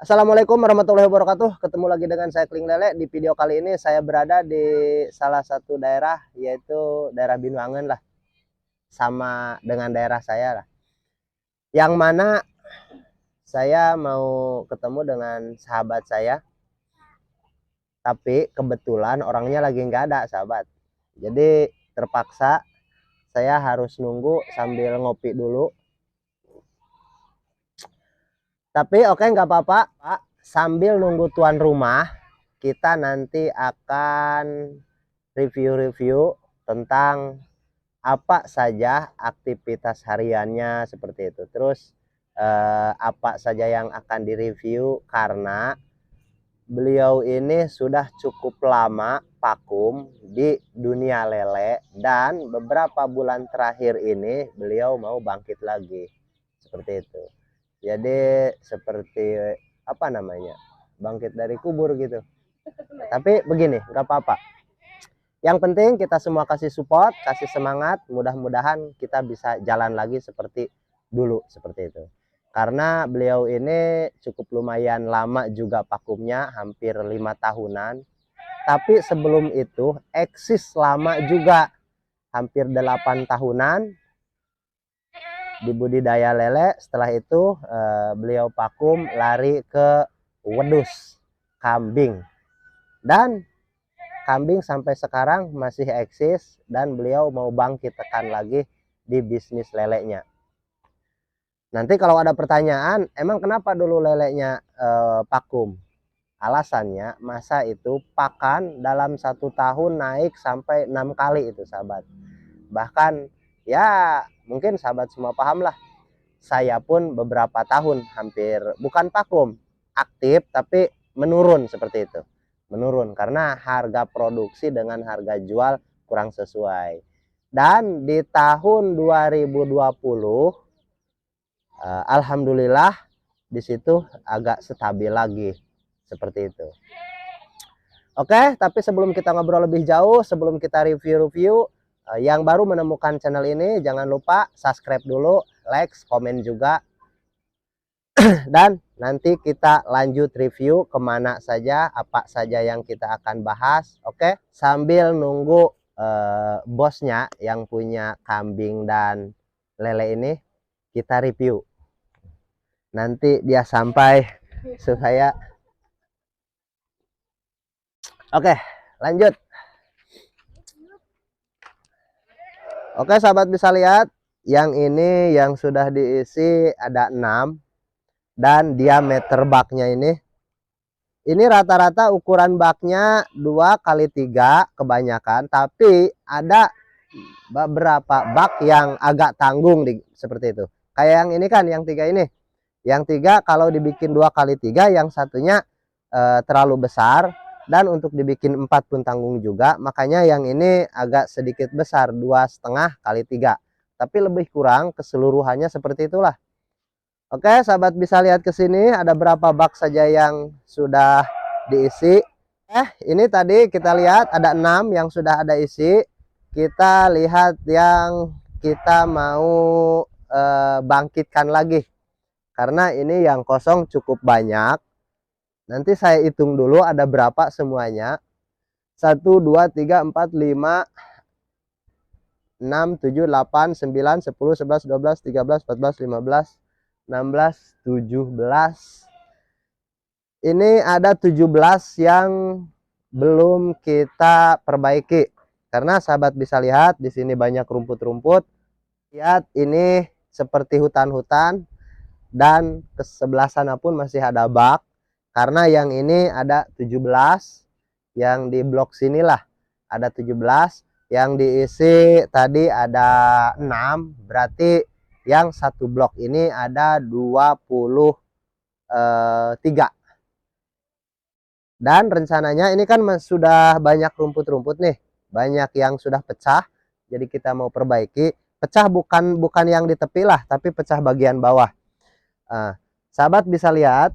Assalamualaikum warahmatullahi wabarakatuh. Ketemu lagi dengan saya Kling Lele. Di video kali ini saya berada di salah satu daerah, yaitu daerah Binuangen lah. Sama dengan daerah saya lah. Yang mana saya mau ketemu dengan sahabat saya. Tapi kebetulan orangnya lagi nggak ada, sahabat. Jadi terpaksa saya harus nunggu sambil ngopi dulu. Tapi oke, nggak apa-apa, Pak. Sambil nunggu tuan rumah, kita nanti akan review-review tentang apa saja aktivitas hariannya seperti itu. Terus apa saja yang akan direview, karena beliau ini sudah cukup lama vakum di dunia lele dan beberapa bulan terakhir ini beliau mau bangkit lagi seperti itu. Jadi seperti apa namanya, bangkit dari kubur gitu. Tapi begini, nggak apa-apa. Yang penting kita semua kasih support, kasih semangat. Mudah-mudahan kita bisa jalan lagi seperti dulu, seperti itu. Karena beliau ini cukup lumayan lama juga vakumnya, hampir 5 tahunan. Tapi sebelum itu eksis lama juga, hampir 8 tahunan di budidaya lele. Setelah itu beliau vakum lari ke wedus kambing, dan kambing sampai sekarang masih eksis, dan beliau mau bangkit tekan lagi di bisnis lelenya. Nanti kalau ada pertanyaan, emang kenapa dulu lelenya vakum? Alasannya masa itu pakan dalam 1 tahun naik sampai 6 kali itu, sahabat. Bahkan ya mungkin sahabat semua paham lah. Saya pun beberapa tahun hampir bukan vakum, aktif, tapi menurun seperti itu. Menurun karena harga produksi dengan harga jual kurang sesuai. Dan di tahun 2020 alhamdulillah di situ agak stabil lagi seperti itu. Oke, tapi sebelum kita ngobrol lebih jauh, sebelum kita review-review, yang baru menemukan channel ini jangan lupa subscribe dulu, like, komen juga. Dan nanti kita lanjut review kemana saja, apa saja yang kita akan bahas. Oke, sambil nunggu bosnya yang punya kambing dan lele ini, kita review. Nanti dia sampai supaya oke, lanjut. Oke, sahabat bisa lihat yang ini yang sudah diisi ada 6, dan diameter baknya ini rata-rata ukuran baknya 2x3 kebanyakan, tapi ada beberapa bak yang agak tanggung seperti itu. Kayak yang ini kan, yang 3 ini. Yang 3 kalau dibikin 2x3, yang satunya terlalu besar, dan untuk dibikin 4 pun tanggung juga. Makanya yang ini agak sedikit besar, 2,5x3. Tapi lebih kurang keseluruhannya seperti itulah. Oke, sahabat bisa lihat ke sini ada berapa bak saja yang sudah diisi. Ini tadi kita lihat ada 6 yang sudah ada isi. Kita lihat yang kita mau bangkitkan lagi. Karena ini yang kosong cukup banyak. Nanti saya hitung dulu ada berapa semuanya. 1, 2, 3, 4, 5, 6, 7, 8, 9, 10, 11, 12, 13, 14, 15, 16, 17. Ini ada 17 yang belum kita perbaiki. Karena sahabat bisa lihat di sini banyak rumput-rumput. Lihat ini seperti hutan-hutan. Dan ke sebelah sana pun masih ada bak. Karena yang ini ada 17. Yang di blok sinilah ada 17. Yang diisi tadi ada 6. Berarti yang satu blok ini ada 23. Dan rencananya ini kan sudah banyak rumput-rumput nih. Banyak yang sudah pecah. Jadi kita mau perbaiki. Pecah bukan yang di tepi lah, tapi pecah bagian bawah. Sahabat bisa lihat,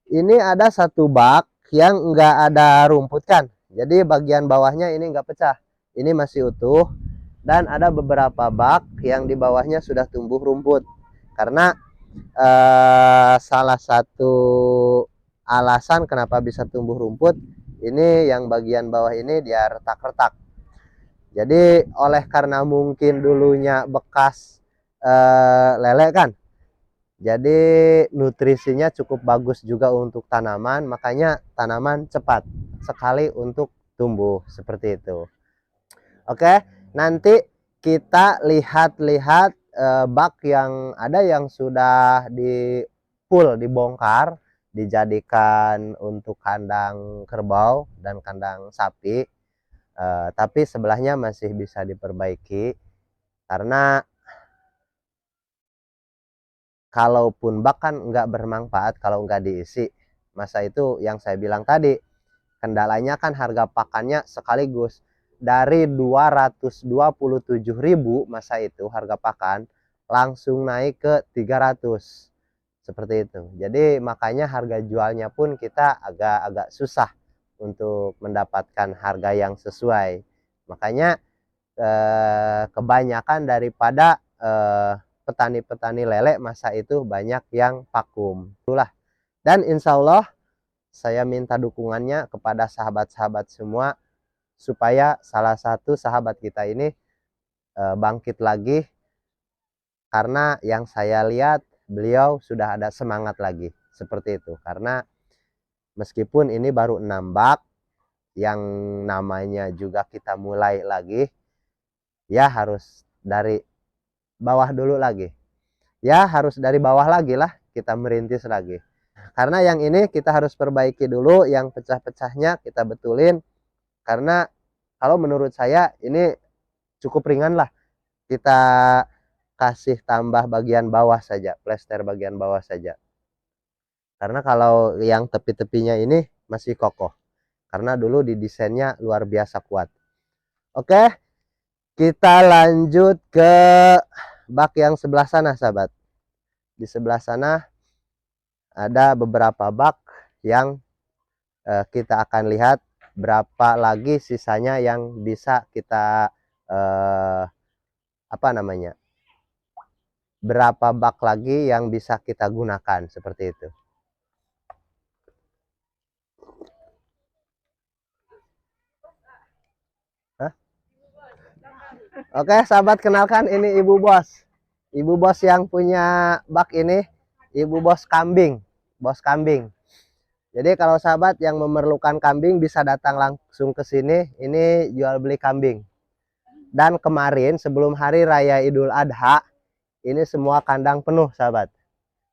ini ada satu bak yang enggak ada rumput kan. Jadi bagian bawahnya ini enggak pecah. Ini masih utuh. Dan ada beberapa bak yang di bawahnya sudah tumbuh rumput. Karena salah satu alasan kenapa bisa tumbuh rumput, ini yang bagian bawah ini dia retak-retak. Jadi oleh karena mungkin dulunya bekas lele kan, jadi nutrisinya cukup bagus juga untuk tanaman, makanya tanaman cepat sekali untuk tumbuh seperti itu. Oke, nanti kita lihat-lihat bak yang ada yang sudah di full dibongkar, dijadikan untuk kandang kerbau dan kandang sapi. Tapi sebelahnya masih bisa diperbaiki karena kalaupun bak kan nggak bermanfaat kalau nggak diisi. Masa itu yang saya bilang tadi, kendalanya kan harga pakannya sekaligus dari 227.000 masa itu harga pakan langsung naik ke 300 seperti itu. Jadi makanya harga jualnya pun kita agak susah untuk mendapatkan harga yang sesuai. Makanya kebanyakan daripada petani-petani lele masa itu banyak yang vakum. Itulah. Dan insya Allah saya minta dukungannya kepada sahabat-sahabat semua supaya salah satu sahabat kita ini bangkit lagi, karena yang saya lihat beliau sudah ada semangat lagi seperti itu. Karena meskipun ini baru 6 bak yang namanya juga kita mulai lagi, ya harus dari bawah dulu lagi. Ya harus dari bawah lagi lah kita merintis lagi. Karena yang ini kita harus perbaiki dulu, yang pecah-pecahnya kita betulin. Karena kalau menurut saya ini cukup ringan lah. Kita kasih tambah bagian bawah saja, plester bagian bawah saja. Karena kalau yang tepi-tepinya ini masih kokoh. Karena dulu didesainnya luar biasa kuat. Oke, kita lanjut ke bak yang sebelah sana, sahabat. Di sebelah sana ada beberapa bak yang kita akan lihat berapa lagi sisanya yang bisa kita berapa bak lagi yang bisa kita gunakan seperti itu. Hah? Oke, sahabat, kenalkan ini Ibu Bos. Ibu Bos yang punya bak ini, Ibu Bos kambing, Bos kambing. Jadi kalau sahabat yang memerlukan kambing bisa datang langsung ke sini. Ini jual beli kambing. Dan kemarin sebelum hari raya Idul Adha, ini semua kandang penuh, sahabat.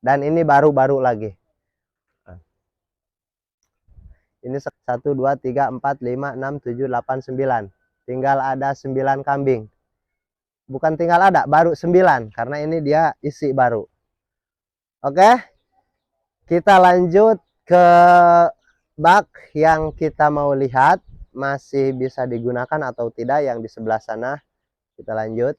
Dan ini baru-baru lagi. Ini 1, 2, 3, 4, 5, 6, 7, 8, 9. Tinggal ada 9 kambing. Bukan tinggal ada, baru 9. Karena ini dia isi baru. Oke. Kita lanjut ke bak yang kita mau lihat. Masih bisa digunakan atau tidak yang di sebelah sana. Kita lanjut.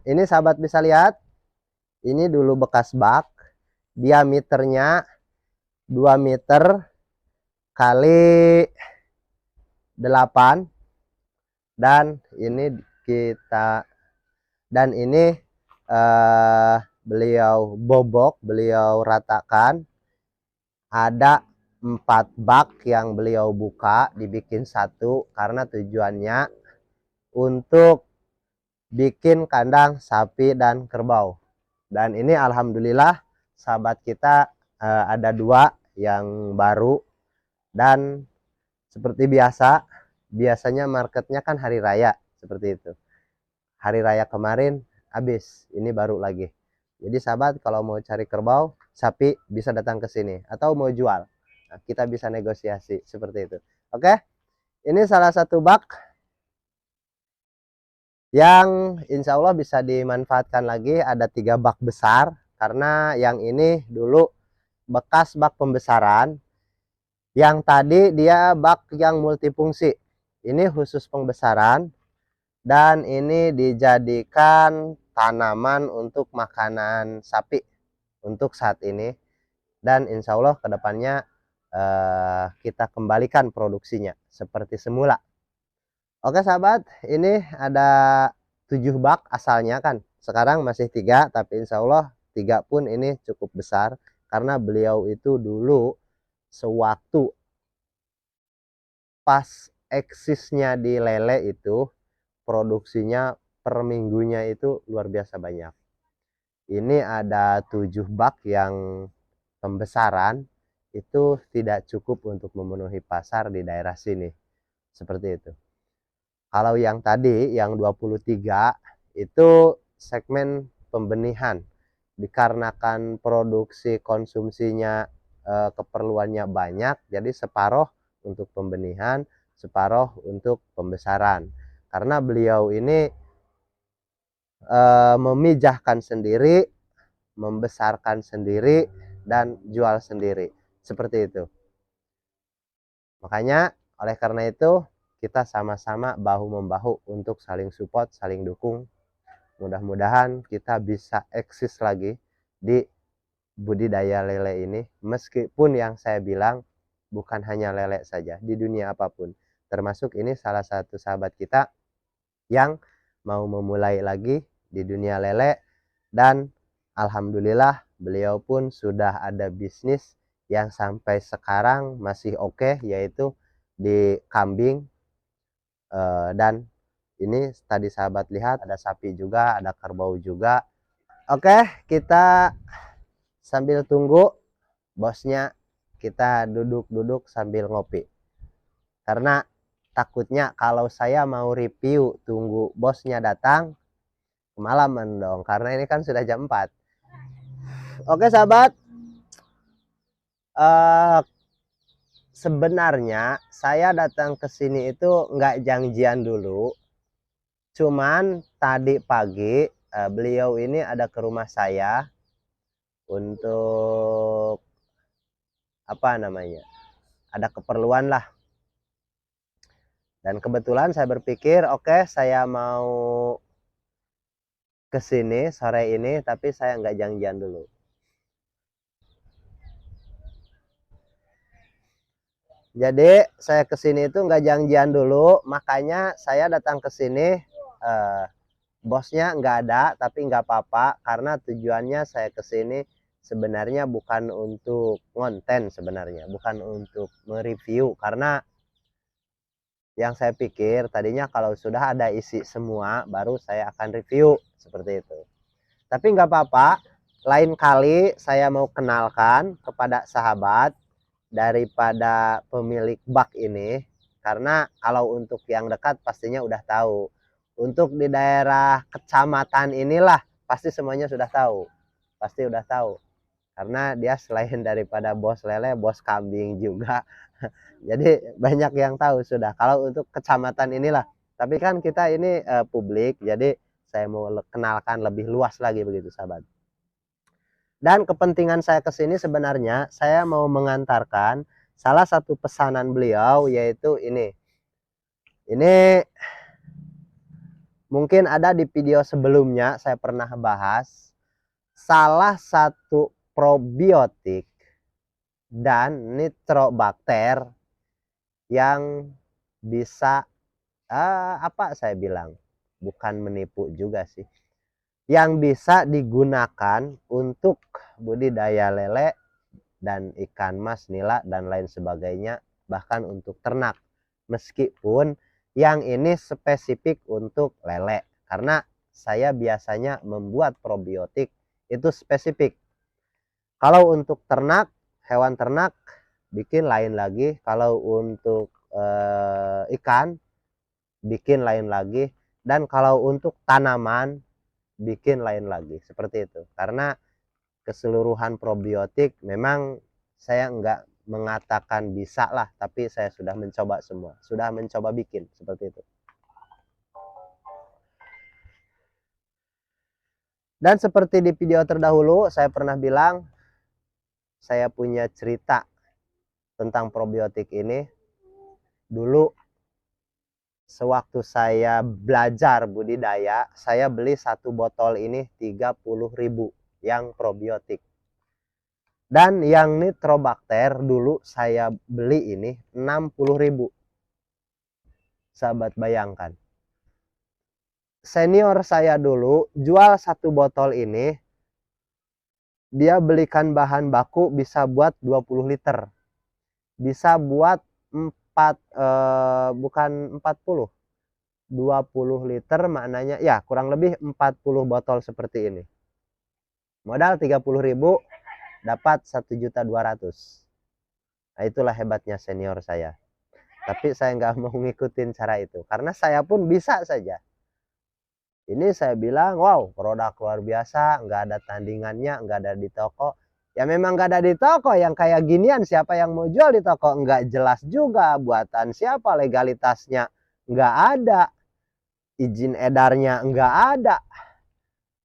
Ini sahabat bisa lihat, ini dulu bekas bak, diameternya 2 meter kali 8, dan ini beliau bobok, beliau ratakan. Ada 4 bak yang beliau buka, dibikin satu karena tujuannya untuk bikin kandang sapi dan kerbau. Dan ini alhamdulillah sahabat kita ada 2 yang baru. Dan seperti biasanya marketnya kan hari raya seperti itu. Hari raya kemarin habis, ini baru lagi. Jadi sahabat kalau mau cari kerbau, sapi bisa datang ke sini, atau mau jual, nah, kita bisa negosiasi seperti itu. Oke, ini salah satu bak yang insya Allah bisa dimanfaatkan lagi. Ada 3 bak besar, karena yang ini dulu bekas bak pembesaran. Yang tadi dia bak yang multifungsi, ini khusus pembesaran, dan ini dijadikan tanaman untuk makanan sapi untuk saat ini. Dan insya Allah kedepannya kita kembalikan produksinya seperti semula. Oke sahabat, ini ada 7 bak asalnya kan. Sekarang masih 3, tapi insya Allah 3 pun ini cukup besar. Karena beliau itu dulu sewaktu pas eksisnya di lele itu, produksinya per minggunya itu luar biasa banyak. Ini ada 7 bak yang pembesaran, itu tidak cukup untuk memenuhi pasar di daerah sini. Seperti itu. Kalau yang tadi yang 23 itu segmen pembenihan, dikarenakan produksi konsumsinya keperluannya banyak, jadi separuh untuk pembenihan, separuh untuk pembesaran. Karena beliau ini memijahkan sendiri, membesarkan sendiri, dan jual sendiri, seperti itu. Makanya oleh karena itu kita sama-sama bahu-membahu untuk saling support, saling dukung. Mudah-mudahan kita bisa eksis lagi di budidaya lele ini. Meskipun yang saya bilang bukan hanya lele saja, di dunia apapun. Termasuk ini salah satu sahabat kita yang mau memulai lagi di dunia lele. Dan alhamdulillah beliau pun sudah ada bisnis yang sampai sekarang masih oke, yaitu di kambing. Dan ini tadi sahabat lihat ada sapi juga, ada kerbau juga. Oke, kita sambil tunggu bosnya, kita duduk-duduk sambil ngopi. Karena takutnya kalau saya mau review tunggu bosnya datang, kemalaman dong. Karena ini kan sudah jam 4. Oke sahabat, sebenarnya saya datang ke sini itu nggak janjian dulu. Cuman tadi pagi beliau ini ada ke rumah saya untuk apa namanya, ada keperluan lah. Dan kebetulan saya berpikir oke, saya mau ke sini sore ini, tapi saya nggak janjian dulu. Jadi saya ke sini itu nggak janjian dulu, makanya saya datang ke sini. Bosnya nggak ada, tapi nggak apa-apa, karena tujuannya saya ke sini sebenarnya bukan untuk konten, sebenarnya bukan untuk mereview. Karena yang saya pikir tadinya kalau sudah ada isi semua baru saya akan review seperti itu. Tapi nggak apa-apa, lain kali saya mau kenalkan kepada sahabat daripada pemilik bak ini. Karena kalau untuk yang dekat pastinya udah tahu. Untuk di daerah kecamatan inilah pasti semuanya sudah tahu. Pasti udah tahu. Karena dia selain daripada bos lele, bos kambing juga. Jadi banyak yang tahu sudah. Kalau untuk kecamatan inilah. Tapi kan kita ini publik, jadi saya mau kenalkan lebih luas lagi begitu sahabat. Dan kepentingan saya ke sini sebenarnya saya mau mengantarkan salah satu pesanan beliau, yaitu ini. Ini mungkin ada di video sebelumnya saya pernah bahas salah satu probiotik dan nitrobakter yang bisa apa saya bilang, bukan menipu juga sih, yang bisa digunakan untuk budidaya lele dan ikan mas, nila, dan lain sebagainya, bahkan untuk ternak. Meskipun yang ini spesifik untuk lele, karena saya biasanya membuat probiotik itu spesifik. Kalau untuk ternak, hewan ternak bikin lain lagi. Kalau untuk ikan bikin lain lagi. Dan kalau untuk tanaman bikin lain lagi, seperti itu. Karena keseluruhan probiotik memang saya enggak mengatakan bisa lah, tapi saya sudah mencoba semua, sudah mencoba bikin seperti itu. Dan seperti di video terdahulu saya pernah bilang, saya punya cerita tentang probiotik ini. Dulu sewaktu saya belajar budidaya, saya beli satu botol ini 30.000 yang probiotik. Dan yang nitrobakter dulu saya beli ini 60.000. Sahabat bayangkan. Senior saya dulu jual satu botol ini, dia belikan bahan baku bisa buat 20 liter. Bisa buat 20 liter, maknanya ya kurang lebih 40 botol seperti ini. Modal 30.000 dapat 1.200.000. Nah, itulah hebatnya senior saya. Tapi saya nggak mau ngikutin cara itu karena saya pun bisa saja. Ini saya bilang, wow, produk luar biasa, nggak ada tandingannya, nggak ada di toko. Ya memang nggak ada di toko, yang kayak ginian siapa yang mau jual di toko? Nggak jelas juga, buatan siapa, legalitasnya nggak ada, izin edarnya nggak ada.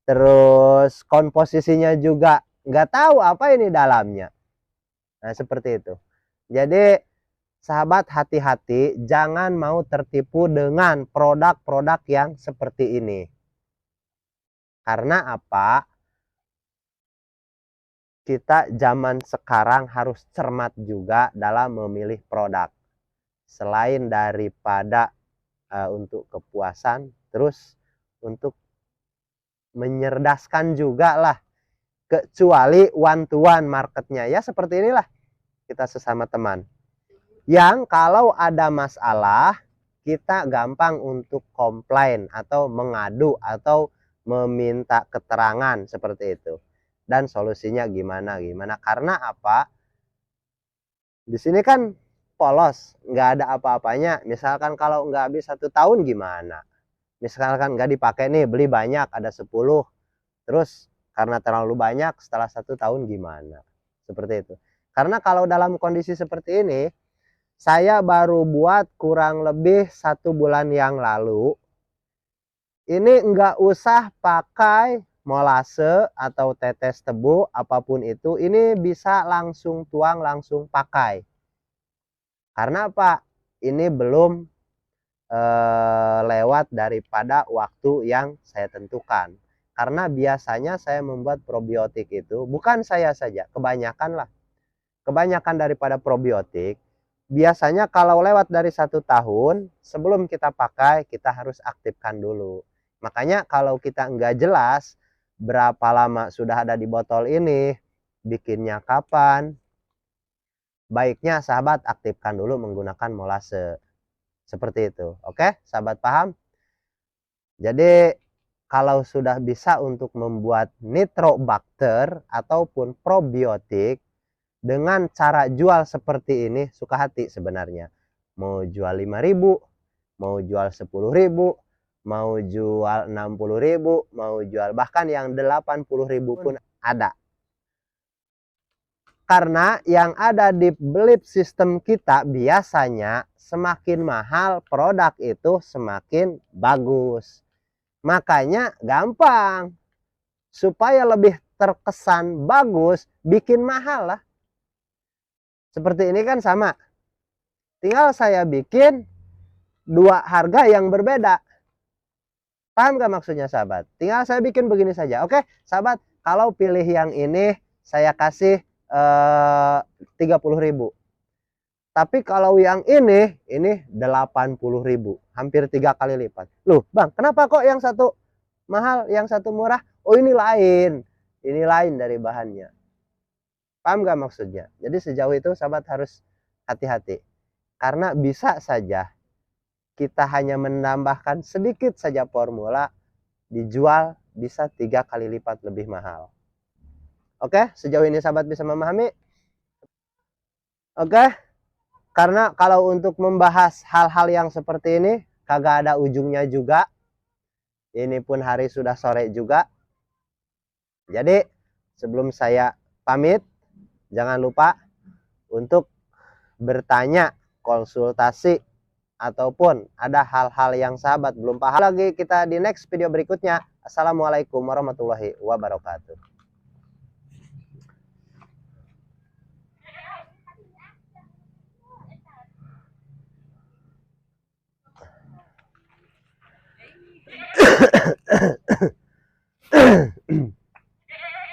Terus komposisinya juga nggak tahu apa ini dalamnya. Nah, seperti itu. Jadi sahabat hati-hati, jangan mau tertipu dengan produk-produk yang seperti ini. Karena apa? Kita zaman sekarang harus cermat juga dalam memilih produk. Selain daripada untuk kepuasan, terus untuk menyerdaskan juga lah. Kecuali one to one marketnya. Ya seperti inilah kita sesama teman. Yang kalau ada masalah, kita gampang untuk komplain atau mengadu atau meminta keterangan seperti itu. Dan solusinya gimana. Karena apa? Di sini kan polos, nggak ada apa-apanya. Misalkan kalau nggak habis 1 tahun gimana? Misalkan nggak dipakai nih, beli banyak, ada 10. Terus karena terlalu banyak, setelah 1 tahun gimana? Seperti itu. Karena kalau dalam kondisi seperti ini, saya baru buat kurang lebih 1 bulan yang lalu. Ini nggak usah pakai molase atau tetes tebu, apapun itu. Ini bisa langsung tuang, langsung pakai. Karena apa? Ini belum lewat daripada waktu yang saya tentukan. Karena biasanya saya membuat probiotik itu, bukan saya saja, kebanyakan lah. Kebanyakan daripada probiotik, biasanya kalau lewat dari 1 tahun, sebelum kita pakai, kita harus aktifkan dulu. Makanya kalau kita nggak jelas berapa lama sudah ada di botol ini, bikinnya kapan, baiknya sahabat aktifkan dulu menggunakan molase. Seperti itu. Oke, sahabat paham? Jadi kalau sudah bisa untuk membuat nitrobakter ataupun probiotik, dengan cara jual seperti ini, suka hati sebenarnya. Mau jual 5.000, mau jual 10.000, mau jual 60.000, mau jual bahkan yang 80.000 pun ada. Karena yang ada di belief system kita biasanya semakin mahal produk itu semakin bagus. Makanya gampang. Supaya lebih terkesan bagus, bikin mahal lah. Seperti ini kan sama. Tinggal saya bikin 2 harga yang berbeda. Paham gak maksudnya sahabat? Tinggal saya bikin begini saja. Oke sahabat, kalau pilih yang ini saya kasih 30.000. Tapi kalau yang ini 80.000. Hampir 3 kali lipat. Loh bang, kenapa kok yang satu mahal, yang satu murah? Oh ini lain. Ini lain dari bahannya. Paham gak maksudnya? Jadi sejauh itu sahabat harus hati-hati. Karena bisa saja kita hanya menambahkan sedikit saja formula, dijual bisa 3 kali lipat lebih mahal. Oke, sejauh ini sahabat bisa memahami? Oke, karena kalau untuk membahas hal-hal yang seperti ini, kagak ada ujungnya juga. Ini pun hari sudah sore juga. Jadi sebelum saya pamit, jangan lupa untuk bertanya, konsultasi, ataupun ada hal-hal yang sahabat belum paham lagi, kita di next video berikutnya. Assalamualaikum warahmatullahi wabarakatuh.